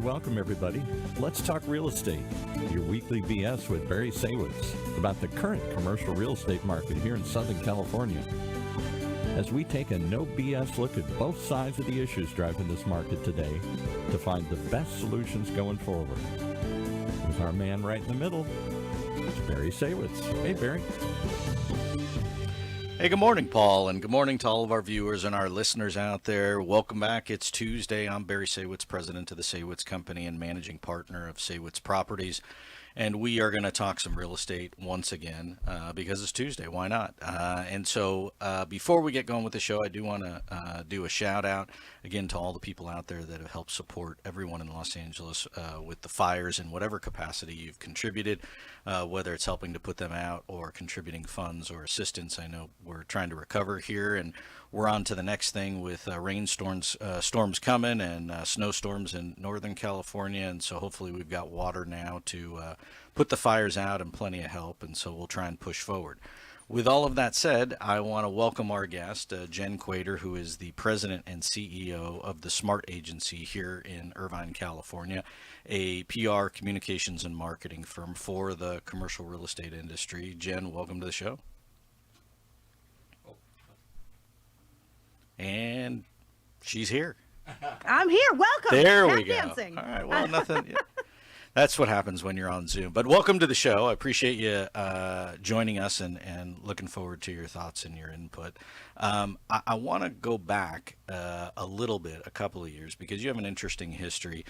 welcome everybody. Let's talk real estate. Your weekly BS with Barry Saywitz about the current commercial real estate market here in Southern California. As we take a no BS look at both sides of the issues driving this market today to find the best solutions going forward. With our man right in the middle, it's Barry Saywitz. Hey, Barry. Hey, good morning, Paul, and good morning to all of our viewers and our listeners out there. Welcome back. It's Tuesday. I'm Barry Saywitz, president of the Saywitz Company and managing partner of Saywitz Properties. And we are going to talk some real estate once again because it's Tuesday. Why not? And so before we get going with the show, I do want to do a shout out again to all the people out there that have helped support everyone in Los Angeles with the fires in whatever capacity you've contributed, whether it's helping to put them out or contributing funds or assistance. I know we're trying to recover here, and we're on to the next thing with rainstorms storms coming and snowstorms in Northern California. And so hopefully we've got water now to put the fires out and plenty of help. And so we'll try and push forward. With all of that said, I want to welcome our guest, Jenn Quader, who is the president and CEO of the Smart Agency here in Irvine, California, a PR communications and marketing firm for the commercial real estate industry. Jenn, welcome to the show. And she's here. I'm here. Welcome. There Tap we go. dancing. All right. Well, nothing. Yeah. That's what happens when you're on Zoom. But welcome to the show. I appreciate you joining us and looking forward to your thoughts and your input. I want to go back a little bit, a couple of years, because you have an interesting history.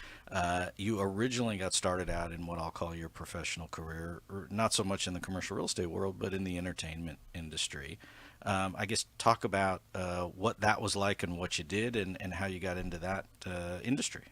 You originally got started out in what I'll call your professional career, not so much in the commercial real estate world, but in the entertainment industry. I guess talk about what that was like and what you did and how you got into that industry.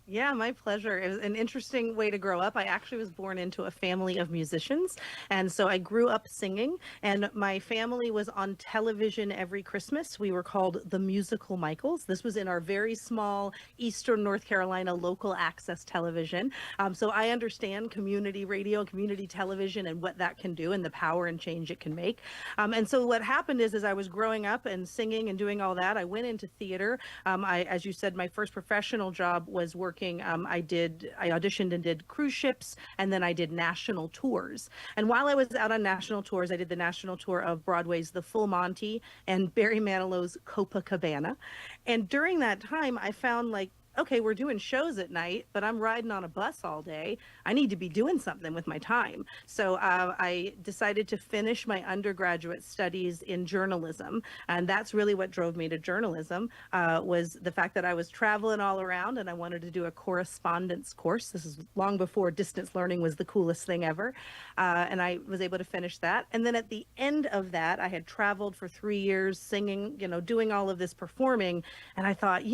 Yeah, my pleasure. It was an interesting way to grow up. I actually was born into a family of musicians, and so I grew up singing, and my family was on television every Christmas. We were called the Musical Michaels. This was in our very small Eastern North Carolina local access television. So I understand community radio, community television, and what that can do and the power and change it can make. And so what happened is, as I was growing up and singing and doing all that, I went into theater. As you said, my first professional job was working. I auditioned and did cruise ships, and then I did national tours. And while I was out on national tours, I did the national tour of Broadway's The Full Monty and Barry Manilow's Copacabana. And during that time, I found okay, we're doing shows at night, but I'm riding on a bus all day. I need to be doing something with my time. So I decided to finish my undergraduate studies in journalism. And that's really what drove me to journalism, was the fact that I was traveling all around and I wanted to do a correspondence course. This is long before distance learning was the coolest thing ever. And I was able to finish that. And then at the end of that, I had traveled for 3 years singing, doing all of this performing. And I thought,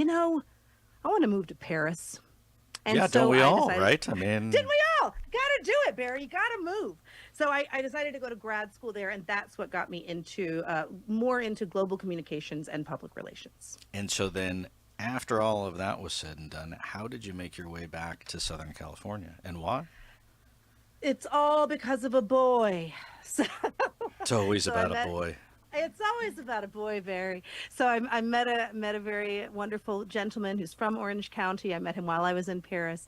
I want to move to Paris. And yeah, so don't we all, decided, right? I mean, didn't we all? Got to do it, Barry. You got to move. So I decided to go to grad school there, and that's what got me into more into global communications and public relations. And so then after all of that was said and done, how did you make your way back to Southern California, and why? It's all because of a boy. It's always about a boy. It's always about a boy, Barry. So I met a very wonderful gentleman who's from Orange County. I met him while I was in Paris.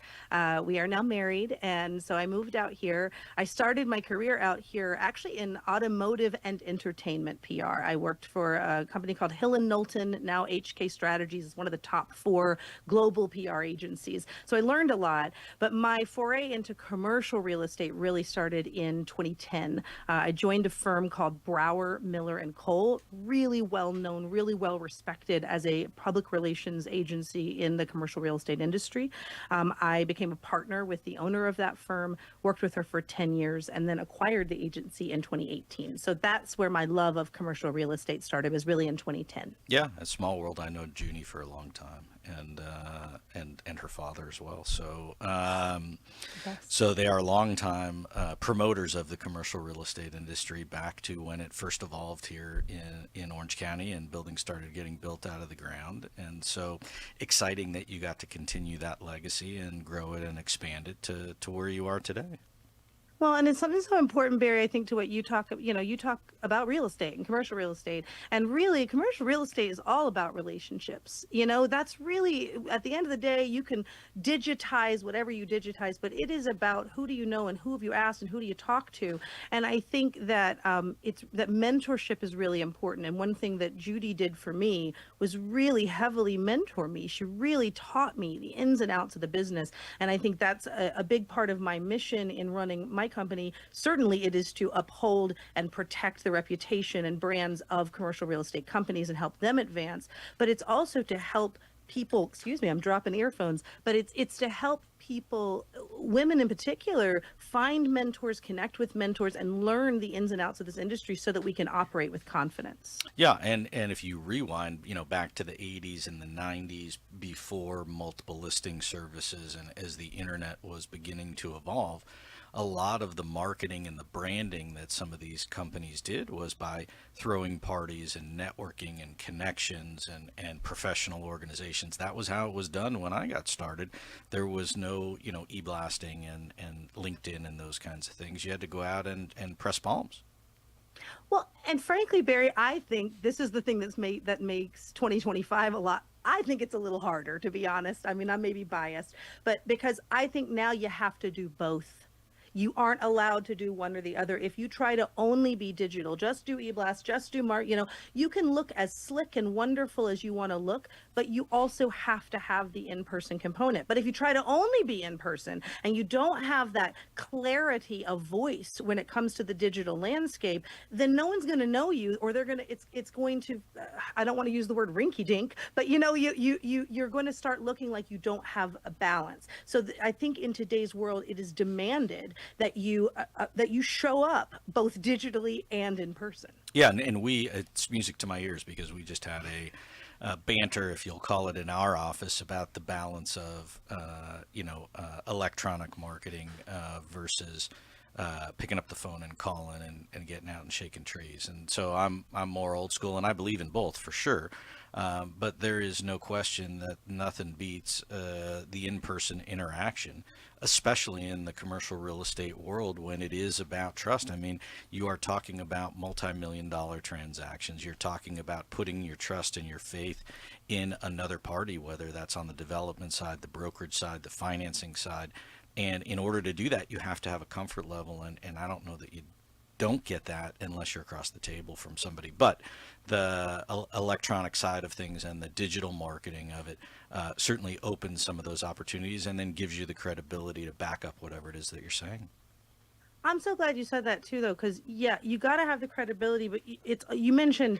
We are now married, and so I moved out here. I started my career out here actually in automotive and entertainment PR. I worked for a company called Hill & Knowlton, now HK Strategies. Is one of the top 4 global PR agencies. So I learned a lot, but my foray into commercial real estate really started in 2010. I joined a firm called Brower, Miller & Cole, really well known, really well respected as a public relations agency in the commercial real estate industry. I became a partner with the owner of that firm, worked with her for 10 years, and then acquired the agency in 2018. So that's where my love of commercial real estate started, was really in 2010. Yeah, a small world. I know Junie for a long time, and her father as well. So so they are longtime promoters of the commercial real estate industry back to when it first evolved here in Orange County and buildings started getting built out of the ground. And so exciting that you got to continue that legacy and grow it and expand it to where you are today. Well, and it's something so important, Barry, I think, to what you talk, you talk about real estate and commercial real estate. And really, commercial real estate is all about relationships. That's really, at the end of the day, you can digitize whatever you digitize, but it is about who do you know and who have you asked and who do you talk to. And I think that that mentorship is really important. And one thing that Judy did for me was really heavily mentor me. She really taught me the ins and outs of the business. And I think that's a big part of my mission in running my company. Certainly it is to uphold and protect the reputation and brands of commercial real estate companies and help them advance, but it's also to help people, excuse me, I'm dropping earphones, but it's to help people, women in particular, find mentors, connect with mentors, and learn the ins and outs of this industry so that we can operate with confidence. Yeah, and if you rewind, back to the 80s and the 90s, before multiple listing services and as the internet was beginning to evolve, a lot of the marketing and the branding that some of these companies did was by throwing parties and networking and connections and professional organizations. That was how it was done when I got started. There was no, e-blasting and LinkedIn and those kinds of things. You had to go out and press palms. Well, and frankly, Barry, I think this is the thing that makes 2025 a lot. I think it's a little harder, to be honest. I mean, I may be biased, but because I think now you have to do both. You aren't allowed to do one or the other. If you try to only be digital, just do e-blast, just do you can look as slick and wonderful as you want to look, but you also have to have the in-person component. But if you try to only be in person and you don't have that clarity of voice when it comes to the digital landscape, then no one's going to know you, or they're going to, it's going to, I don't want to use the word rinky dink, but you're going to start looking like you don't have a balance. So I think in today's world, it is demanded that you show up both digitally and in person. Yeah, and it's music to my ears because we just had a banter, if you'll call it, in our office about the balance of electronic marketing versus picking up the phone and calling and getting out and shaking trees. And so I'm more old school, and I believe in both for sure. But there is no question that nothing beats the in-person interaction, especially in the commercial real estate world when it is about trust. I mean, you are talking about multi-million-dollar transactions. You're talking about putting your trust and your faith in another party, whether that's on the development side, the brokerage side, the financing side. And in order to do that, you have to have a comfort level. And I don't know that you don't get that unless you're across the table from somebody. But the electronic side of things and the digital marketing of it certainly opens some of those opportunities and then gives you the credibility to back up whatever it is that you're saying. I'm so glad you said that too, though, because you got to have the credibility. But you mentioned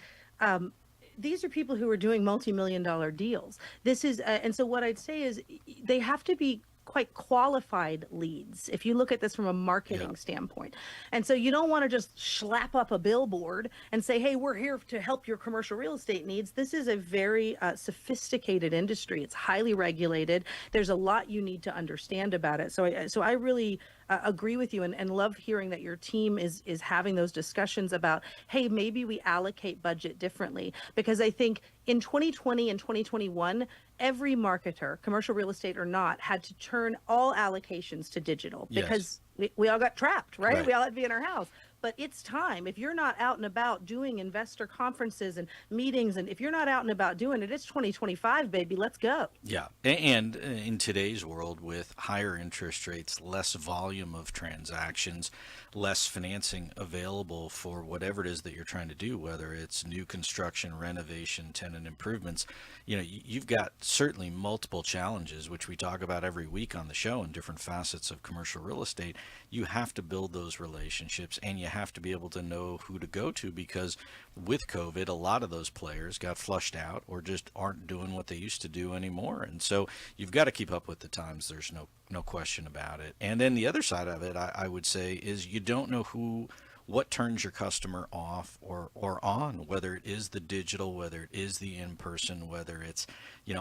these are people who are doing multi-million-dollar deals. This is and so what I'd say is they have to be quite qualified leads if you look at this from a marketing standpoint. And so you don't want to just slap up a billboard and say, hey, we're here to help your commercial real estate needs. This is a very sophisticated industry. It's highly regulated. There's a lot you need to understand about it. So I really agree with you and love hearing that your team is having those discussions about, hey, maybe we allocate budget differently, because I think in 2020 and 2021, every marketer, commercial real estate or not, had to turn all allocations to digital because we all got trapped, right? We all had to be in our house. But it's time. If you're not out and about doing investor conferences and meetings, and if you're not out and about doing it, it's 2025, baby. Let's go. Yeah. And in today's world with higher interest rates, less volume of transactions, less financing available for whatever it is that you're trying to do, whether it's new construction, renovation, tenant improvements, you've got certainly multiple challenges, which we talk about every week on the show in different facets of commercial real estate. You have to build those relationships, and you have to be able to know who to go to, because with COVID, a lot of those players got flushed out or just aren't doing what they used to do anymore. And so you've got to keep up with the times. There's no question about it. And then the other side of it, I would say, is you don't know what turns your customer off or on, whether it is the digital, whether it is the in-person, whether it's,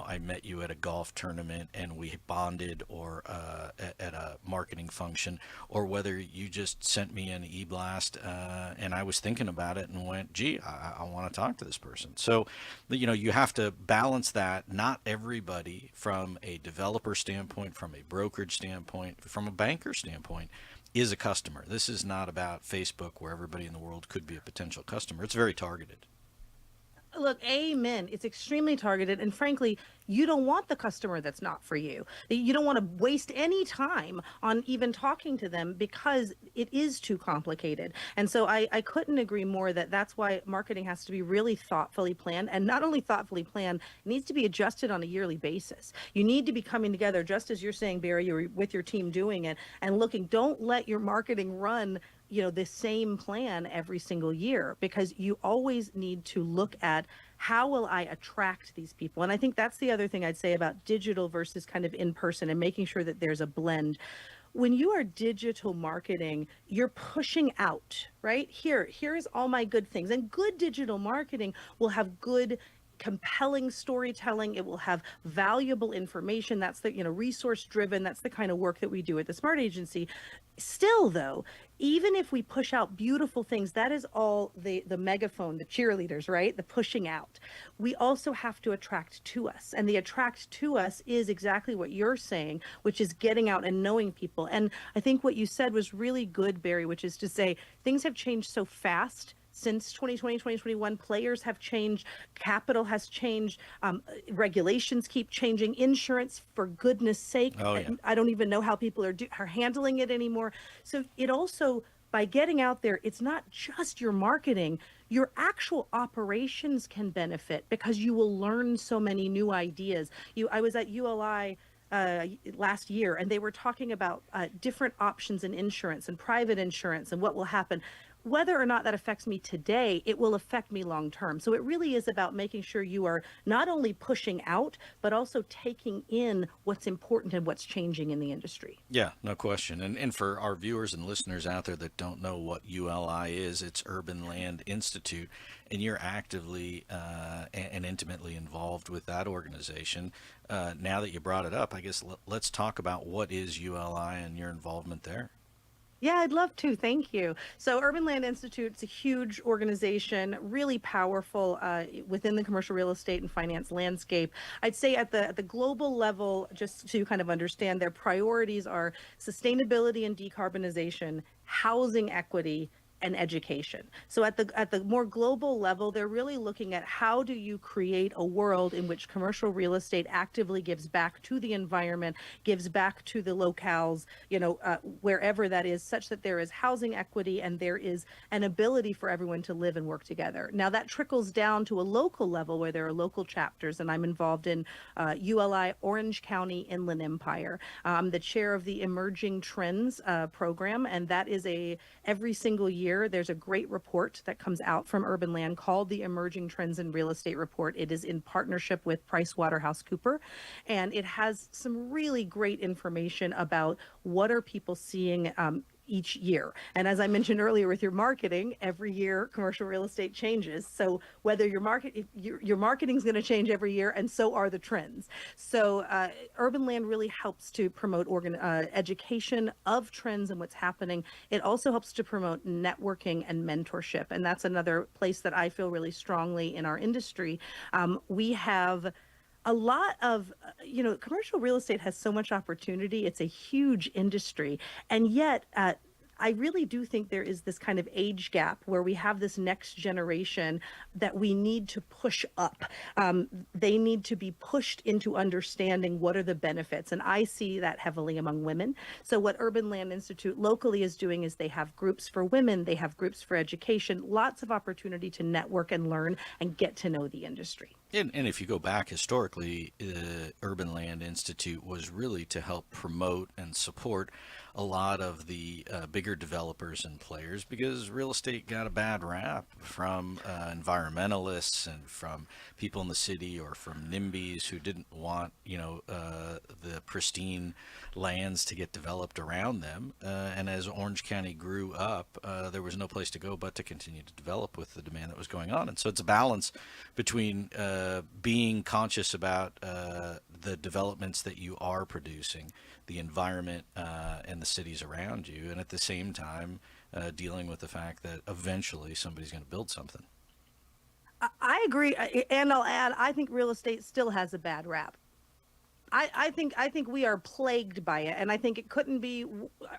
I met you at a golf tournament and we bonded, or at a marketing function, or whether you just sent me an e-blast and I was thinking about it and went, gee, I want to talk to this person. So, you have to balance that. Not everybody, from a developer standpoint, from a brokerage standpoint, from a banker standpoint, is a customer. This is not about Facebook where everybody in the world could be a potential customer. It's very targeted. Look, amen. It's extremely targeted. And frankly, you don't want the customer that's not for you. You don't want to waste any time on even talking to them because it is too complicated. And so I couldn't agree more that that's why marketing has to be really thoughtfully planned, and not only thoughtfully planned, it needs to be adjusted on a yearly basis. You need to be coming together, just as you're saying, Barry, you're with your team doing it and looking. Don't let your marketing run the same plan every single year, because you always need to look at how will I attract these people. And I think that's the other thing I'd say about digital versus kind of in person, and making sure that there's a blend. When you are digital marketing, you're pushing out, right? Here's all my good things. And good digital marketing will have good compelling storytelling. It will have valuable information. That's the resource driven. That's the kind of work that we do at the Smart Agency. Still though, even if we push out beautiful things, that is all the megaphone, the cheerleaders, right? The pushing out. We also have to attract to us. And the attract to us is exactly what you're saying, which is getting out and knowing people. And I think what you said was really good, Barry, which is to say things have changed so fast since 2020, 2021. Players have changed, capital has changed, regulations keep changing, insurance, for goodness sake. Oh, yeah. I don't even know how people are handling it anymore. So it also, by getting out there, it's not just your marketing, your actual operations can benefit, because you will learn so many new ideas. I was at ULI last year, and they were talking about different options in insurance and private insurance and what will happen. Whether or not that affects me today, it will affect me long term. So it really is about making sure you are not only pushing out, but also taking in what's important and what's changing in the industry. Yeah, no question. And for our viewers and listeners out there that don't know what ULI is, it's Urban Land Institute, and you're actively and intimately involved with that organization. Now that you brought it up, I guess let's talk about what is ULI and your involvement there. Yeah, I'd love to. Thank you. So Urban Land Institute, it's a huge organization, really powerful within the commercial real estate and finance landscape. I'd say at the global level, just to kind of understand, their priorities are sustainability and decarbonization, housing equity, and education. So at the more global level, they're really looking at how do you create a world in which commercial real estate actively gives back to the environment, gives back to the locales, wherever that is, such that there is housing equity and there is an ability for everyone to live and work together. Now that trickles down to a local level where there are local chapters, and I'm involved in ULI Orange County Inland Empire. I'm the chair of the Emerging Trends program, and that is every single year there's a great report that comes out from Urban Land called the Emerging Trends in Real Estate Report. It is in partnership with PricewaterhouseCoopers, and it has some really great information about what are people seeing each year. And as I mentioned earlier with your marketing, every year commercial real estate changes. So whether your marketing is going to change every year, and so are the trends. So Urban Land really helps to promote education of trends and what's happening. It also helps to promote networking and mentorship. And that's another place that I feel really strongly in our industry. We have a lot of, commercial real estate has so much opportunity. It's a huge industry. And yet, I really do think there is this kind of age gap where we have this next generation that we need to push up. They need to be pushed into understanding what are the benefits. And I see that heavily among women. So what Urban Land Institute locally is doing is they have groups for women, they have groups for education, lots of opportunity to network and learn and get to know the industry. And if you go back historically, Urban Land Institute was really to help promote and support a lot of the bigger developers and players, because real estate got a bad rap from environmentalists and from people in the city, or from NIMBYs who didn't want the pristine lands to get developed around them. And as Orange County grew up, there was no place to go but to continue to develop with the demand that was going on. And so it's a balance between being conscious about the developments that you are producing, the environment and the cities around you, and at the same time dealing with the fact that eventually somebody's going to build something. I agree. And I'll add, I think real estate still has a bad rap. I think we are plagued by it, and I think it couldn't be,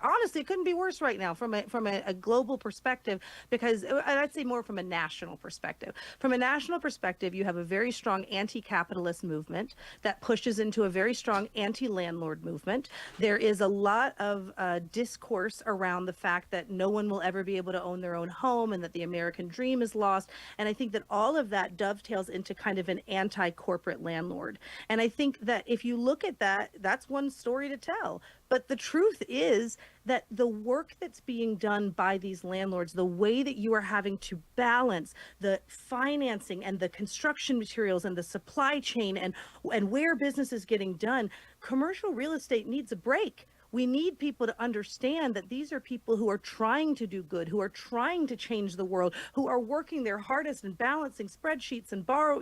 honestly, it couldn't be worse right now from a global perspective, because, and I'd say more from a national perspective. From a national perspective, you have a very strong anti-capitalist movement that pushes into a very strong anti-landlord movement. There is a lot of discourse around the fact that no one will ever be able to own their own home and that the American dream is lost. And I think that all of that dovetails into kind of an anti-corporate landlord. And I think that if you look at that, that's one story to tell. But the truth is that the work that's being done by these landlords, the way that you are having to balance the financing and the construction materials and the supply chain and where business is getting done, commercial real estate needs a break. We need people to understand that these are people who are trying to do good, who are trying to change the world, who are working their hardest and balancing spreadsheets and borrow.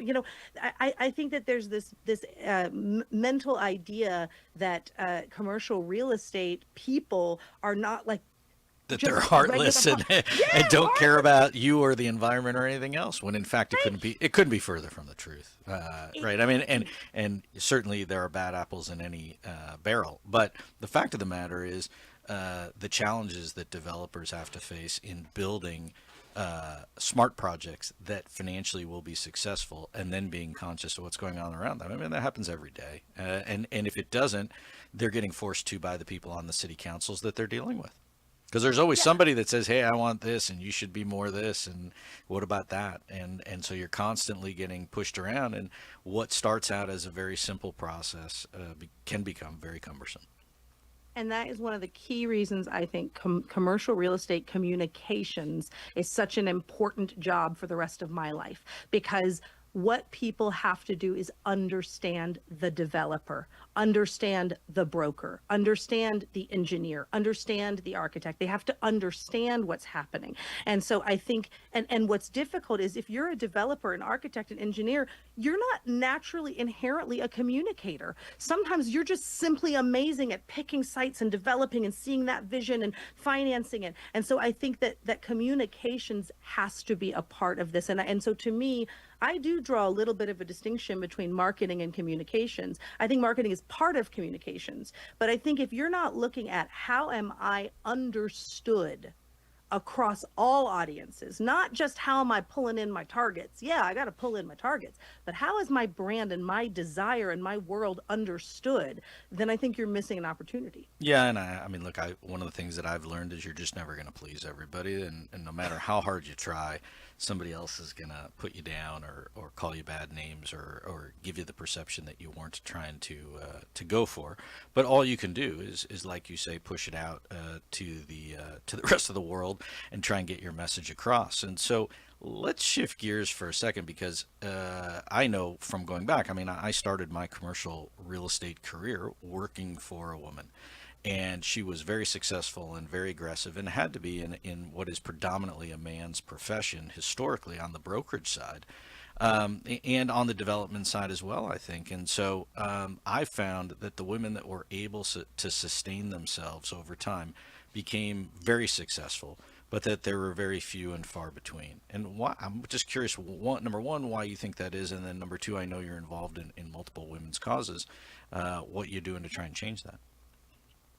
I think that there's this mental idea that commercial real estate people are not like, that just they're heartless and, yeah, and don't care heartless. about you or the environment or anything else. When in fact it couldn't be further from the truth, right? I mean, and certainly there are bad apples in any barrel. But the fact of the matter is, the challenges that developers have to face in building smart projects that financially will be successful, and then being conscious of what's going on around them. I mean, that happens every day, and if it doesn't, they're getting forced to by the people on the city councils that they're dealing with. Because there's always somebody that says, "Hey, I want this, and you should be more this, and what about that?" And so you're constantly getting pushed around, and what starts out as a very simple process can become very cumbersome. And that is one of the key reasons I think commercial real estate communications is such an important job for the rest of my life, because what people have to do is understand the developer, understand the broker, understand the engineer, understand the architect. They have to understand what's happening. And so I think, and what's difficult is if you're a developer, an architect, an engineer, you're not naturally inherently a communicator. Sometimes you're just simply amazing at picking sites and developing and seeing that vision and financing it. And so I think that communications has to be a part of this. And so to me, I do draw a little bit of a distinction between marketing and communications. I think marketing is part of communications, but I think if you're not looking at how am I understood across all audiences, not just how am I pulling in my targets. Yeah, I got to pull in my targets, but how is my brand and my desire and my world understood? Then I think you're missing an opportunity. Yeah, and I mean, look, one of the things that I've learned is you're just never going to please everybody, and no matter how hard you try, somebody else is going to put you down or call you bad names or give you the perception that you weren't trying to go for. But all you can do is like you say, push it out to the rest of the world and try and get your message across. And so let's shift gears for a second, because I know from going back, I mean, I started my commercial real estate career working for a woman. And she was very successful and very aggressive, and had to be in what is predominantly a man's profession historically on the brokerage side, and on the development side as well, I think. And so I found that the women that were able to sustain themselves over time became very successful, but that there were very few and far between. And why, I'm just curious, number one, why you think that is, and then number two, I know you're involved in multiple women's causes. What you're doing to try and change that?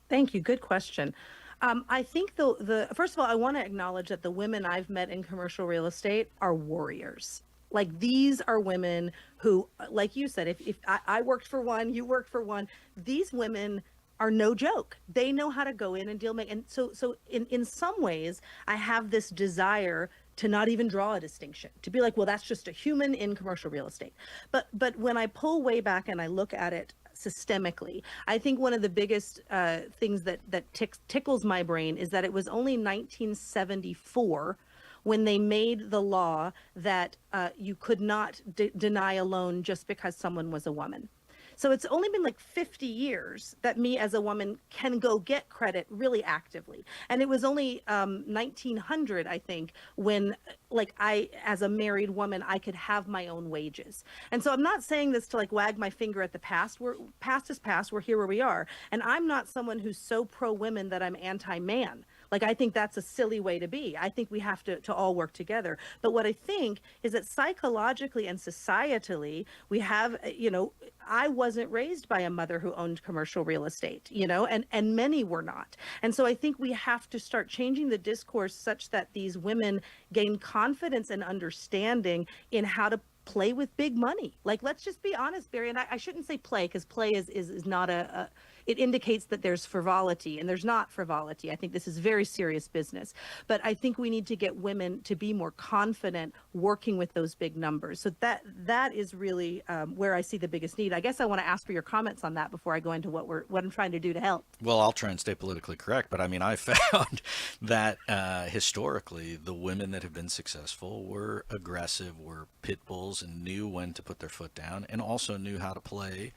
Thank you. Good question. I think the first of all, I want to acknowledge that the women I've met in commercial real estate are warriors. Like, these are women who, like you said, if I worked for one, you worked for one, these women are no joke. They know how to go in and deal make. And so in some ways, I have this desire to not even draw a distinction, to be like, well, that's just a human in commercial real estate. But when I pull way back and I look at it systemically, I think one of the biggest things that tickles my brain is that it was only 1974 when they made the law that you could not deny a loan just because someone was a woman. So it's only been like 50 years that me as a woman can go get credit really actively. And it was only 1900, I think, when like I, as a married woman, I could have my own wages. And so I'm not saying this to like wag my finger at the past. Past is past. We're here where we are. And I'm not someone who's so pro women that I'm anti man. Like, I think that's a silly way to be. I think we have to all work together. But what I think is that psychologically and societally, we have, I wasn't raised by a mother who owned commercial real estate, and many were not. And so I think we have to start changing the discourse such that these women gain confidence and understanding in how to play with big money. Like, let's just be honest, Barry, and I shouldn't say play, because play is not it indicates that there's frivolity, and there's not frivolity. I think this is very serious business. But I think we need to get women to be more confident working with those big numbers. So that is really where I see the biggest need. I guess I want to ask for your comments on that before I go into what I'm trying to do to help. Well, I'll try and stay politically correct, but I mean, I found that historically, the women that have been successful were aggressive, were pit bulls, and knew when to put their foot down, and also knew how to play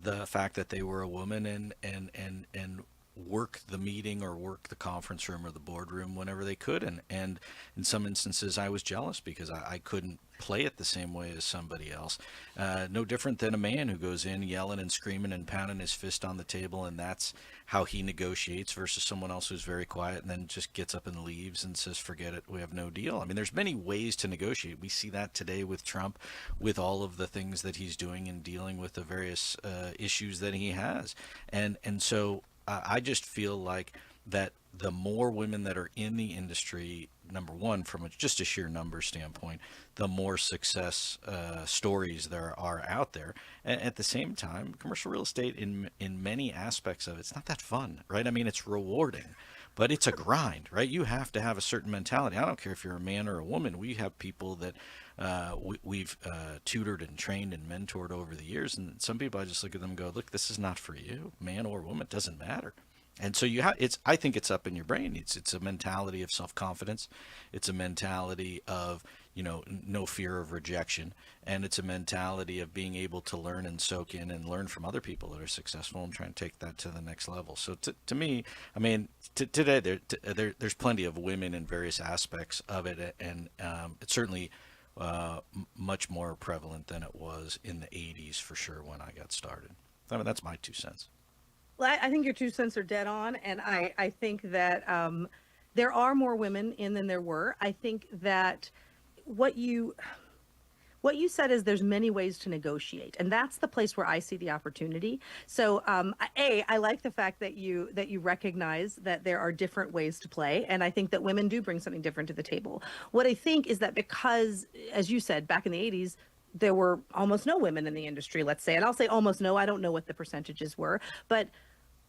the fact that they were a woman and work the meeting or work the conference room or the boardroom whenever they could. And in some instances, I was jealous because I couldn't play it the same way as somebody else. No different than a man who goes in yelling and screaming and pounding his fist on the table, and that's how he negotiates, versus someone else who's very quiet and then just gets up and leaves and says, forget it, we have no deal. I mean, there's many ways to negotiate. We see that today with Trump, with all of the things that he's doing and dealing with the various issues that he has. And so I just feel like that the more women that are in the industry, number one, from just a sheer number standpoint, the more success stories there are out there. And at the same time, commercial real estate in many aspects of it's not that fun, right? I mean, it's rewarding, but it's a grind, right? You have to have a certain mentality. I don't care if you're a man or a woman. We have people that we've tutored and trained and mentored over the years, and some people, I just look at them and go, look, this is not for you, man or woman, it doesn't matter. And so I think it's up in your brain. It's a mentality of self-confidence. It's a mentality of, no fear of rejection. And it's a mentality of being able to learn and soak in and learn from other people that are successful and try and take that to the next level. So to me, I mean, today there's plenty of women in various aspects of it. And it's certainly much more prevalent than it was in the 80s for sure when I got started. I mean, that's my 2 cents. Well, I think your 2 cents are dead on, and I think that there are more women in than there were. I think that what you said is there's many ways to negotiate, and that's the place where I see the opportunity. So, I like the fact that you recognize that there are different ways to play, and I think that women do bring something different to the table. What I think is that because, as you said, back in the 80s, there were almost no women in the industry, let's say, and I'll say almost no, I don't know what the percentages were, but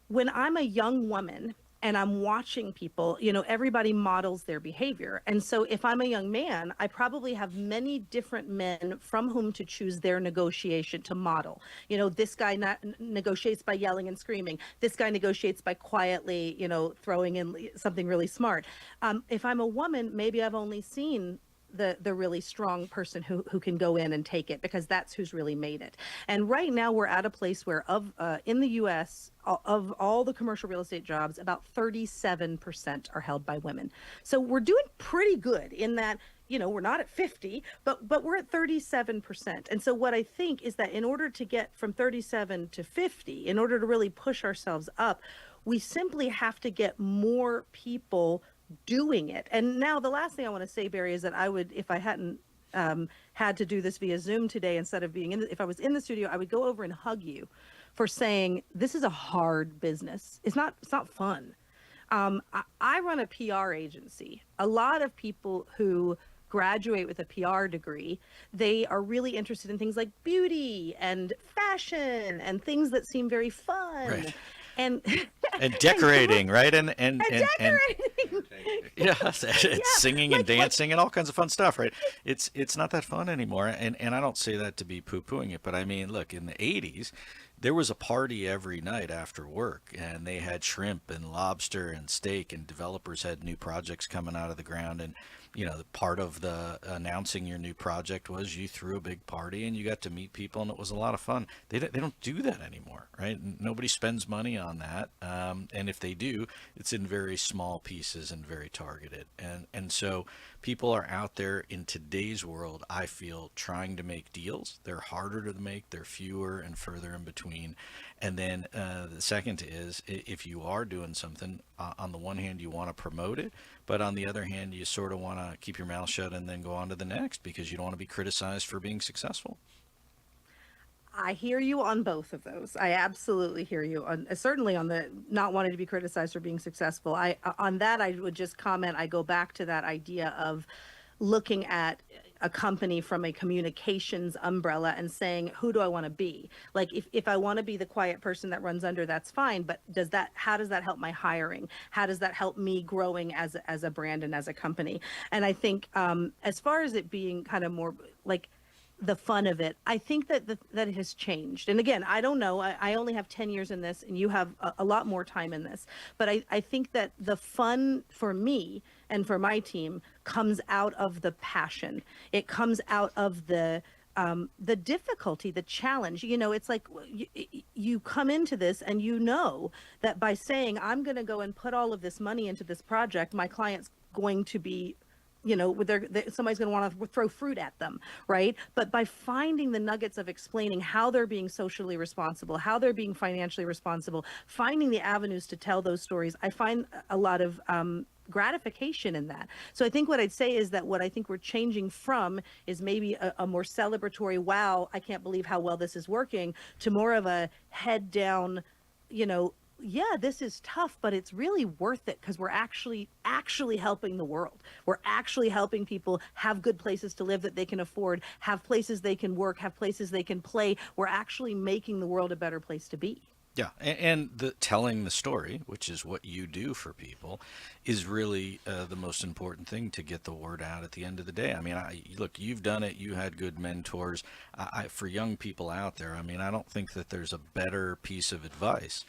when I'm a young woman and I'm watching people, everybody models their behavior. And so if I'm a young man, I probably have many different men from whom to choose their negotiation to model. This guy negotiates by yelling and screaming. This guy negotiates by quietly, throwing in something really smart. If I'm a woman, maybe I've only seen the really strong person who can go in and take it, because that's who's really made it. And right now we're at a place where in the U.S., of all the commercial real estate jobs, about 37% are held by women. So we're doing pretty good in that, we're not at 50, but we're at 37%. And so what I think is that in order to get from 37 to 50, in order to really push ourselves up, we simply have to get more people doing it. And now the last thing I want to say, Barry, is that I would, if I hadn't had to do this via Zoom today, instead of being if I was in the studio, I would go over and hug you for saying this is a hard business. It's not fun. I run a PR agency. A lot of people who graduate with a PR degree, they are really interested in things like beauty and fashion and things that seem very fun. Right. And decorating, right? And decorating. Singing and dancing and all kinds of fun stuff, right? It's not that fun anymore. And I don't say that to be poo-pooing it, but I mean, look, in the 80s, there was a party every night after work, and they had shrimp and lobster and steak, and developers had new projects coming out of the ground, the part of the announcing your new project was you threw a big party and you got to meet people and it was a lot of fun. They don't do that anymore, right? Nobody spends money on that, and if they do, it's in very small pieces and very targeted. And so people are out there in today's world, I feel, trying to make deals. They're harder to make. They're fewer and further in between. And then the second is, if you are doing something, on the one hand, you want to promote it, but on the other hand, you sort of want to keep your mouth shut and then go on to the next because you don't want to be criticized for being successful. I hear you on both of those. I absolutely hear you on, certainly on the not wanting to be criticized for being successful. On that, I would just comment. I go back to that idea of looking at a company from a communications umbrella and saying, who do I want to be? Like, if I want to be the quiet person that runs under, that's fine. But how does that help my hiring? How does that help me growing as a brand and as a company? And I think, as far as it being kind of more like the fun of it, I think that it has changed. And again, I don't know. I only have 10 years in this, and you have a lot more time in this. But I think that the fun for me and for my team comes out of the passion. It comes out of the difficulty, the challenge. It's like you come into this and you know that by saying, I'm going to go and put all of this money into this project, my client's going to be, somebody's going to want to throw fruit at them, right? But by finding the nuggets of explaining how they're being socially responsible, how they're being financially responsible, finding the avenues to tell those stories, I find a lot of gratification in that. So I think what I'd say is that what I think we're changing from is maybe a more celebratory, wow, I can't believe how well this is working, to more of a head down, yeah, this is tough, but it's really worth it because we're actually helping the world. We're actually helping people have good places to live that they can afford, have places they can work, have places they can play. We're actually making the world a better place to be. Yeah, and the telling the story, which is what you do for people, is really the most important thing to get the word out at the end of the day. I mean, look, you've done it. You had good mentors. For young people out there, I mean, I don't think that there's a better piece of advice.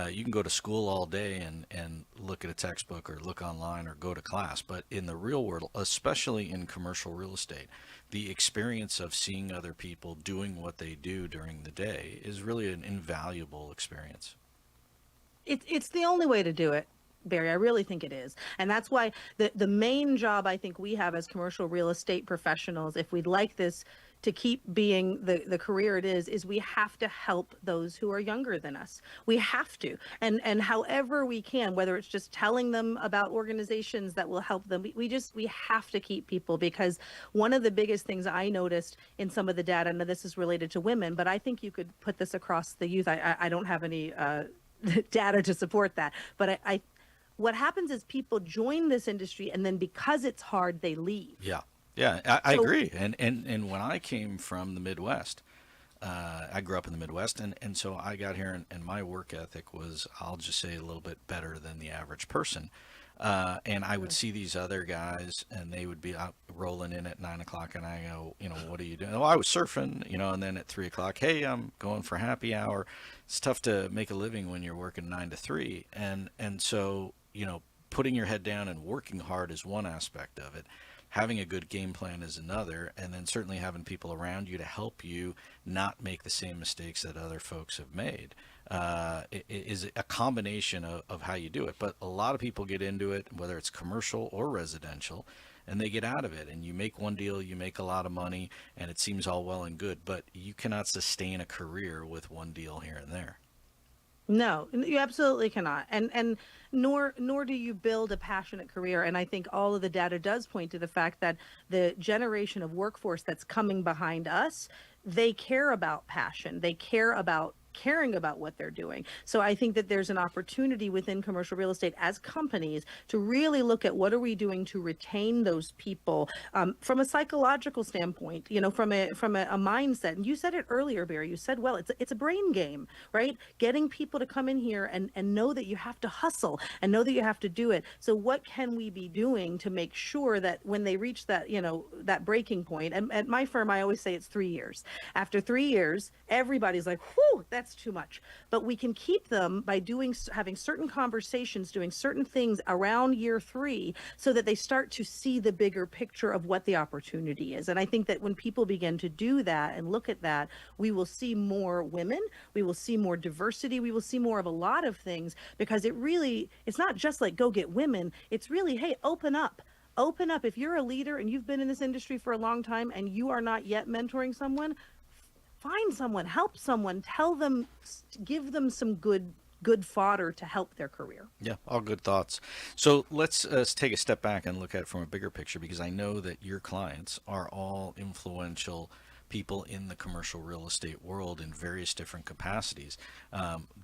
You can go to school all day and look at a textbook or look online or go to class, but in the real world, especially in commercial real estate, the experience of seeing other people doing what they do during the day is really an invaluable experience. It's the only way to do it, Barry. I really think it is. And that's why the main job I think we have as commercial real estate professionals, if we'd like this to keep being the career it is we have to help those who are younger than us. We have to. And however we can, whether it's just telling them about organizations that will help them, we have to keep people, because one of the biggest things I noticed in some of the data, and this is related to women, but I think you could put this across the youth. I don't have any data to support that, but I what happens is people join this industry and then because it's hard, they leave. Yeah. Yeah, I agree. And when I came from the Midwest, I grew up in the Midwest, and so I got here, and my work ethic was, I'll just say, a little bit better than the average person. And I would see these other guys, and they would be out rolling in at 9 o'clock, and I go, what are you doing? Oh, I was surfing, and then at 3 o'clock, hey, I'm going for happy hour. It's tough to make a living when you're working 9 to 3, and so putting your head down and working hard is one aspect of it. Having a good game plan is another, and then certainly having people around you to help you not make the same mistakes that other folks have made is a combination of how you do it. But a lot of people get into it, whether it's commercial or residential, and they get out of it. And you make one deal, you make a lot of money, and it seems all well and good, but you cannot sustain a career with one deal here and there. No, you absolutely cannot. And nor do you build a passionate career. And I think all of the data does point to the fact that the generation of workforce that's coming behind us, they care about passion. They care about caring about what they're doing. So I think that there's an opportunity within commercial real estate as companies to really look at what are we doing to retain those people from a psychological standpoint, from a mindset. And you said it earlier, Barry. You said, well, it's a brain game, right? Getting people to come in here and know that you have to hustle and know that you have to do it. So what can we be doing to make sure that when they reach that, that breaking point, and at my firm, I always say it's 3 years. After 3 years, everybody's like, whew, that that's too much. But we can keep them by having certain conversations, doing certain things around year 3, so that they start to see the bigger picture of what the opportunity is. And I think that when people begin to do that and look at that, we will see more women, we will see more diversity, we will see more of a lot of things, because it's not just like go get women. It's really, hey, open up. Open up. If you're a leader and you've been in this industry for a long time and you are not yet mentoring someone, find someone, help someone, tell them, give them some good fodder to help their career. Yeah, all good thoughts. So let's take a step back and look at it from a bigger picture, because I know that your clients are all influential people in the commercial real estate world in various different capacities.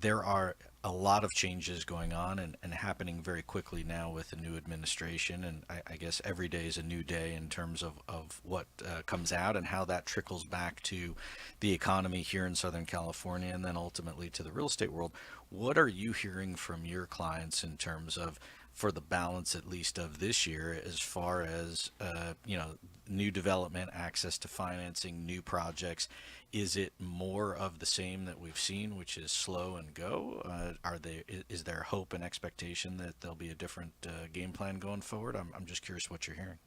There are a lot of changes going on and happening very quickly now with the new administration. And I guess every day is a new day in terms of what comes out and how that trickles back to the economy here in Southern California and then ultimately to the real estate world. What are you hearing from your clients in terms of, for the balance at least of this year, as far as new development, access to financing, new projects? Is it more of the same that we've seen, which is slow and go? Is there hope and expectation that there'll be a different game plan going forward? I'm just curious what you're hearing.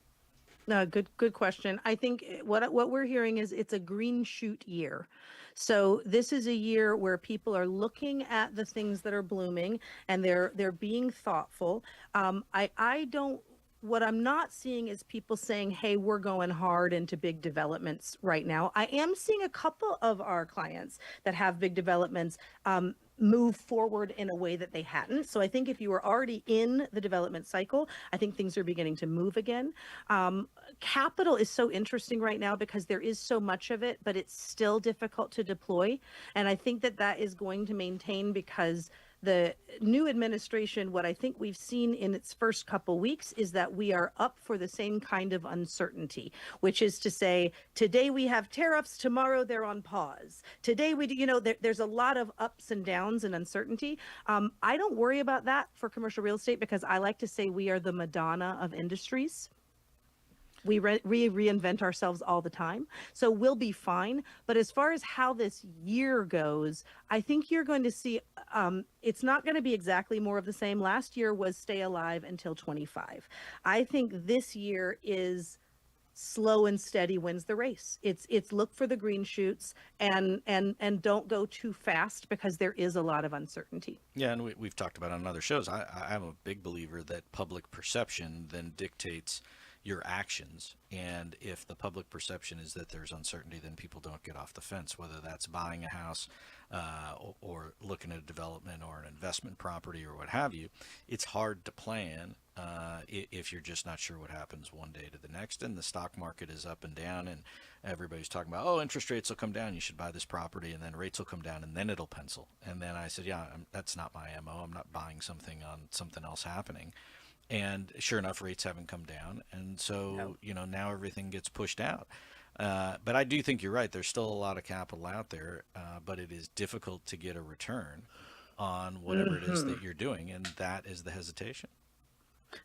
No, good question. I think what we're hearing is it's a green shoot year. So this is a year where people are looking at the things that are blooming and they're being thoughtful. I don't. What I'm not seeing is people saying, hey, we're going hard into big developments right now. I am seeing a couple of our clients that have big developments move forward in a way that they hadn't. So I think if you were already in the development cycle, I think things are beginning to move again. Capital is so interesting right now because there is so much of it, but it's still difficult to deploy. And I think that is going to maintain, because the new administration, what I think we've seen in its first couple weeks is that we are up for the same kind of uncertainty, which is to say, today we have tariffs, tomorrow they're on pause. Today there's a lot of ups and downs and uncertainty. I don't worry about that for commercial real estate, because I like to say we are the Madonna of industries. We reinvent ourselves all the time. So we'll be fine. But as far as how this year goes, I think you're going to see it's not going to be exactly more of the same. Last year was stay alive until 25. I think this year is slow and steady wins the race. It's look for the green shoots and don't go too fast, because there is a lot of uncertainty. Yeah, and we've talked about on other shows. I'm a big believer that public perception then dictates your actions. And if the public perception is that there's uncertainty, then people don't get off the fence, whether that's buying a house or looking at a development or an investment property or what have you. It's hard to plan if you're just not sure what happens one day to the next. And the stock market is up and down, and everybody's talking about, oh, interest rates will come down, you should buy this property, and then rates will come down, and then it'll pencil. And then I said, yeah, that's not my MO. I'm not buying something on something else happening. And sure enough, rates haven't come down. And so, now everything gets pushed out. But I do think you're right. There's still a lot of capital out there, but it is difficult to get a return on whatever it is that you're doing. And that is the hesitation.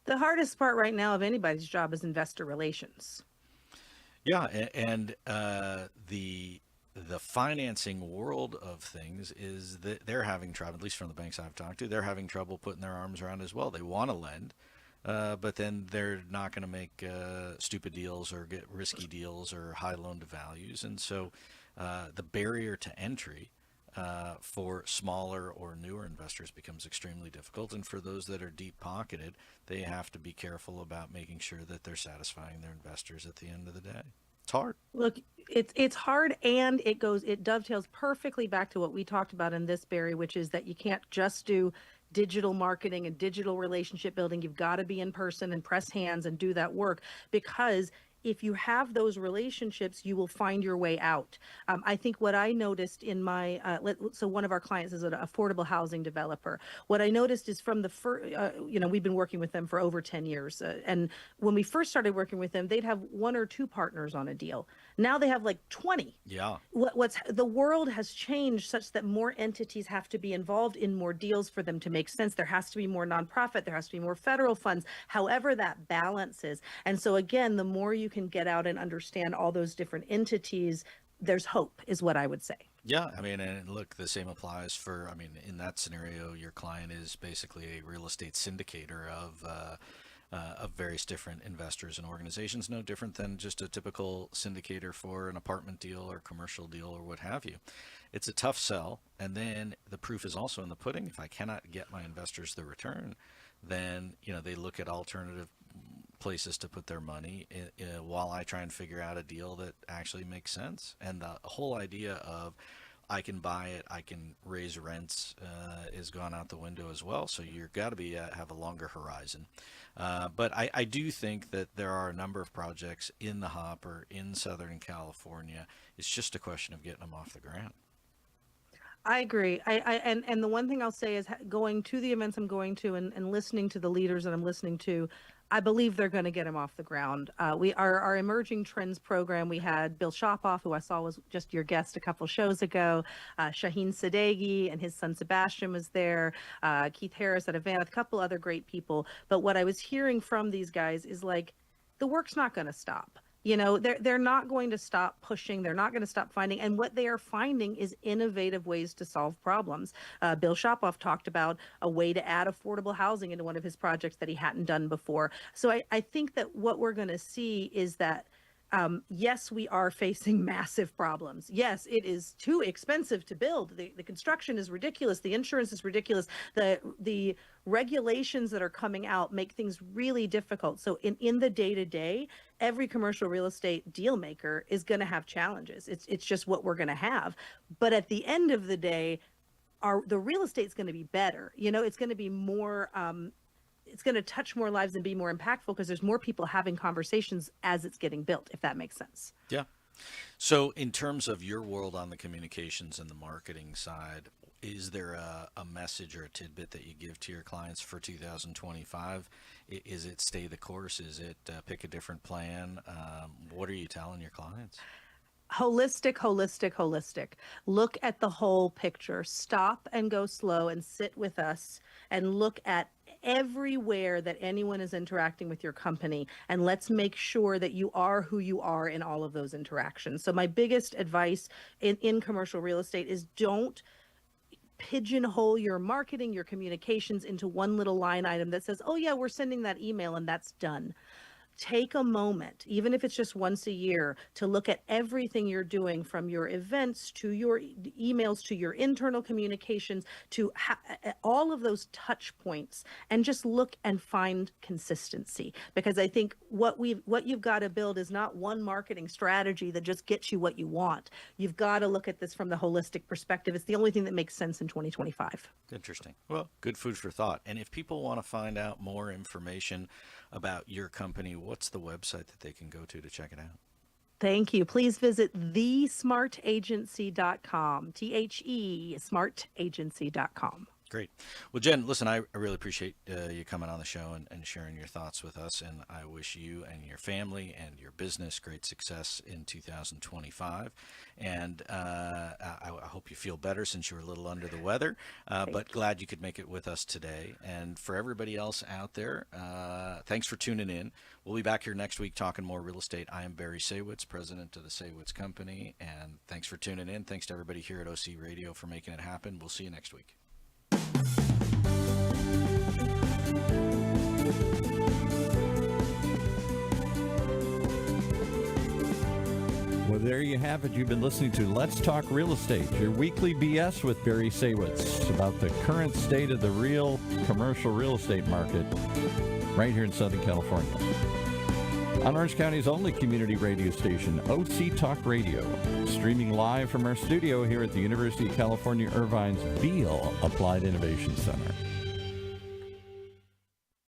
The hardest part right now of anybody's job is investor relations. Yeah. And the financing world of things is that they're having trouble, at least from the banks I've talked to, they're having trouble putting their arms around as well. They want to lend, but then they're not going to make stupid deals or get risky deals or high loan to values. And so the barrier to entry for smaller or newer investors becomes extremely difficult. And for those that are deep pocketed, they have to be careful about making sure that they're satisfying their investors at the end of the day. It's hard. Look, it's hard, and it dovetails perfectly back to what we talked about in this, Barry, which is that you can't just do digital marketing and digital relationship building. You've got to be in person and press hands and do that work, because if you have those relationships, you will find your way out. I think what I noticed in my, so one of our clients is an affordable housing developer. What I noticed is from the first, we've been working with them for over 10 years. And when we first started working with them, they'd have 1 or 2 partners on a deal. Now they have like 20. Yeah. The world has changed such that more entities have to be involved in more deals for them to make sense. There has to be more nonprofit. There has to be more federal funds, however that balances. And so again, the more you can get out and understand all those different entities, there's hope, is what I would say. Yeah, I mean, and look, the same applies for, I mean, in that scenario, your client is basically a real estate syndicator of various different investors and organizations, no different than just a typical syndicator for an apartment deal or commercial deal or what have you. It's a tough sell, and then the proof is also in the pudding. If I cannot get my investors the return, then they look at alternative places to put their money while I try and figure out a deal that actually makes sense. And the whole idea of I can buy it, I can raise rents is gone out the window as well. So you've got to be have a longer horizon. But I do think that there are a number of projects in the hopper in Southern California. It's just a question of getting them off the ground. I agree. And the one thing I'll say is going to the events I'm going to and listening to the leaders that I'm listening to, I believe they're going to get them off the ground. Our emerging trends program, we had Bill Shopoff, who I saw was just your guest a couple shows ago. Shaheen Sadeghi and his son Sebastian was there. Keith Harris at Avant, a couple other great people. But what I was hearing from these guys is like, the work's not going to stop. They're not going to stop pushing. They're not going to stop finding. And what they are finding is innovative ways to solve problems. Bill Shopoff talked about a way to add affordable housing into one of his projects that he hadn't done before. So I think that what we're going to see is that yes, we are facing massive problems. Yes, it is too expensive to build. The construction is ridiculous. The insurance is ridiculous. The regulations that are coming out make things really difficult. So in the day-to-day, every commercial real estate deal maker is going to have challenges. It's just what we're going to have. But at the end of the day, the real estate's going to be better. It's going to be more it's going to touch more lives and be more impactful because there's more people having conversations as it's getting built, if that makes sense. Yeah. So in terms of your world on the communications and the marketing side, is there a message or a tidbit that you give to your clients for 2025? Is it stay the course? Is it pick a different plan? What are you telling your clients? Holistic. Look at the whole picture. Stop and go slow and sit with us and look at everywhere that anyone is interacting with your company, and let's make sure that you are who you are in all of those interactions. So my biggest advice in commercial real estate is don't pigeonhole your marketing, your communications into one little line item that says, oh yeah, we're sending that email and that's done. Take a moment, even if it's just once a year, to look at everything you're doing, from your events to your emails to your internal communications to all of those touch points, and just look and find consistency. Because I think what you've got to build is not one marketing strategy that just gets you what you want. You've got to look at this from the holistic perspective. It's the only thing that makes sense in 2025. Interesting. Well, good food for thought. And if people want to find out more information about your company, what's the website that they can go to check it out? Thank you. Please visit thesmartagency.com, smartagency.com. Great. Well, Jenn, listen, I really appreciate you coming on the show and sharing your thoughts with us. And I wish you and your family and your business great success in 2025. And I hope you feel better since you were a little under the weather, but glad you could make it with us today. And for everybody else out there, thanks for tuning in. We'll be back here next week talking more real estate. I am Barry Saywitz, president of the Saywitz Company. And thanks for tuning in. Thanks to everybody here at OC Radio for making it happen. We'll see you next week. Well, there you have it. You've been listening to Let's Talk Real Estate, your weekly BS with Barry Saywitz about the current state of the real commercial real estate market right here in Southern California. On Orange County's only community radio station, OC Talk Radio, streaming live from our studio here at the University of California, Irvine's Beale Applied Innovation Center.